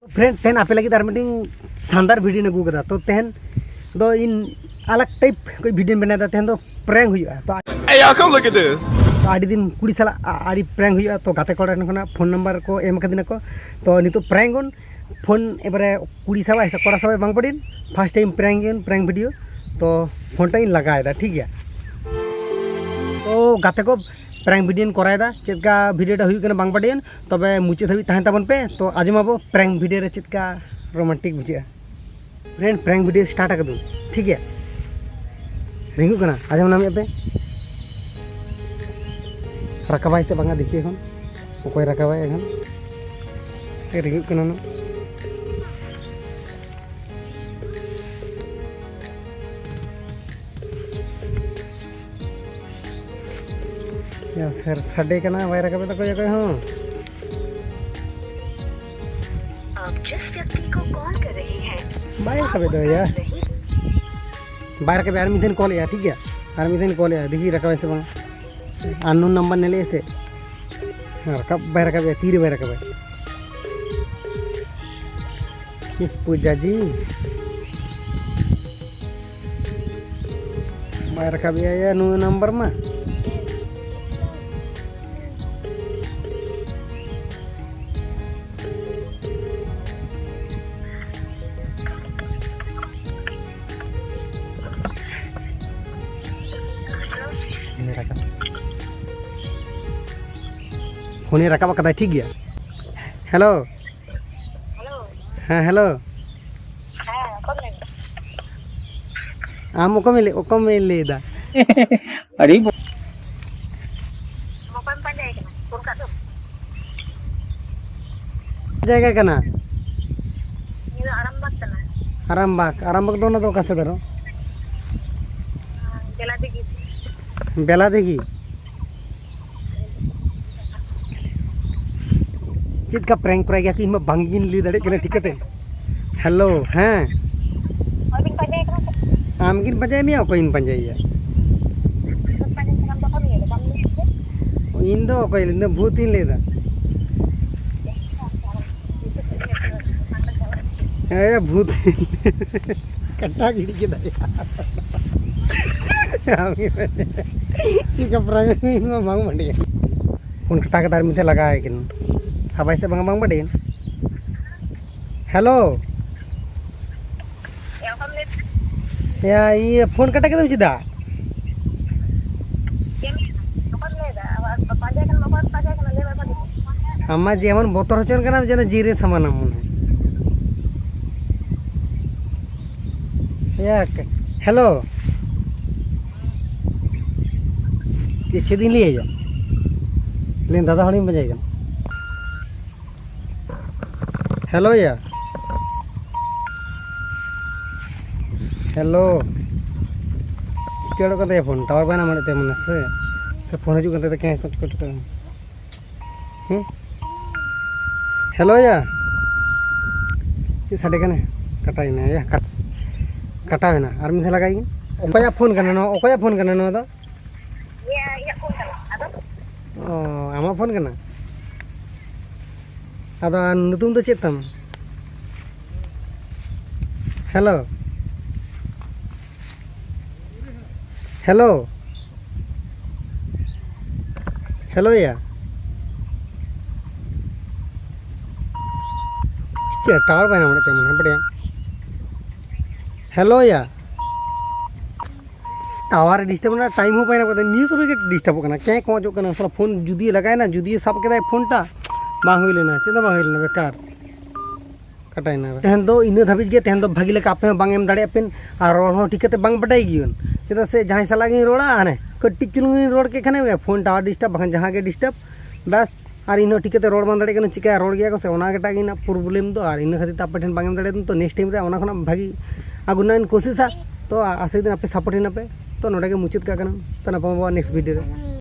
Friend तेन आपे लगी तार मीटिंग शानदार वीडियो नगू कदा तो तेन दो इन अलग टाइप कोई वीडियो बना था तेन दो प्रैंक हुआ तो Hey, y'all, come look at this. तो आड़ी दिन कुड़ी साला आड़ी प्रैंक हुआ तो गाते कोड़ा नखना फोन नंबर को एम कदिन को तो नितो प्रैंक उन फोन एबारे कुड़ी सावा ऐसा कोड़ा सावा बांग पड़िन फर्स्ट टाइम प्रैंक वीडियो तो फोन टाइम लगाया था ठीक है तो गाते को प्रैंक वीडियो कराया चेका वीडियो हुई कना बांग पड़िन तबे मुचाद हबी तहन ताबन पे तो आजमाबो प्रैंक वीडियो रे चेका रोमांटिक बुझा फ्रेंड प्रैंक वीडियो स्टार्ट कर ठीक है रिंगू कना आजम नाम पे रकाबाई से बांगा देखिए এখন कोई रकाबाई এখন रिंगू कना ना या सर साडे कना वाई रकाबाई तो कोई हां आप जिस व्यक्ति को कॉल कर रहे हैं बाय रकाबाई दो यार बाय रकाबाई आर मिथेन कॉल या ठीक है आर मिथेन कॉल या देखिए रकाबाई से बांगा अननोन नंबर ने ले से रकाब बाय रकाबाई तीर बाय रकाबाई किस पूजा जी बाय रकाबाई या नो नंबर मा फोन रकाब कदा ठीक गया हेलो हेलो हाँ हेलो हाँ कौन है आम ओको में ले दा अरे मोबाइल पर जाएगा फोन कर दो जाएगा कना ये आरामबाग दोनों तो कैसे दरो जला देगी बेला देखी चीज का प्रैंक कराया कि मैं बांगिन ली दड़े कने ठीक है हेलो हैं और बिन पर जाएगा आमगिन पंजाय में कोई इन पंजाय पर हम तो कम है कम नहीं इन दो कोई इन भूत इन लेदा ए भूत कट्टा गिड़ी के दया चीज का प्रैंक में बांग मंडी फोन कटा के तार मिथे लगा है कि सबाई से बांग बड़े हेलो या ये फोन कटा के तुम सीधा हमार जेमन बोतर होचन कना जेना जीरे समान मन या हेलो ये दिन लिए जा लेकिन दादा हड़ी बजाएगा हेलो या हेलो चलो कहते फोन टावर बना मारते मन से फोन हजू कहते क्या कुछ कुछ हेलो या साढ़े कने कटाई ना या कटा है ना और मिथे लगाई ओकया फोन करना नो ओकया फोन करना नो तो ये फोन कर अदो ओ आमा फोन करना अदो नुतुम तो चेक तम हेलो हेलो हेलो या क्या टावर बना मन मन बढ़िया हेलो या टावर डिस्टर्ब ना टाइम हो पाए ना न्यूज में डिस्टर्ब करना क्या खोजो करना साला फोन जुदी लगाए ना जुदी सब के फोन टा बांग हुई लेना चेदा बांग हुई लेना बेकार कटाई ना तेहन दो इन धाबी गे तेहन दो भागी लेका आपे बांग एम दाड़े पेन और रोड हो ठीक है बांग बटाई गियन चेदा से जहां साला गे रोड़ा आने कट्टी चुलुंग रोड के खाने फोन टावर डिस्टर्ब बांग जहां के डिस्टर्ब बस और इन ठीक है रोड बांग दाड़े चिका रोड गया को से ओना गेटा गिना प्रॉब्लम दो और इन खातिर आपे ठेन बांग एम दाड़े तो नेक्स्ट टाइम रे ओना खना भागी आगुना इन कोशिशा तो आसे दिन आपे सपोर्ट हिना पे तो नोडे के मुचित का कना तो ना नेक्स्ट वीडियो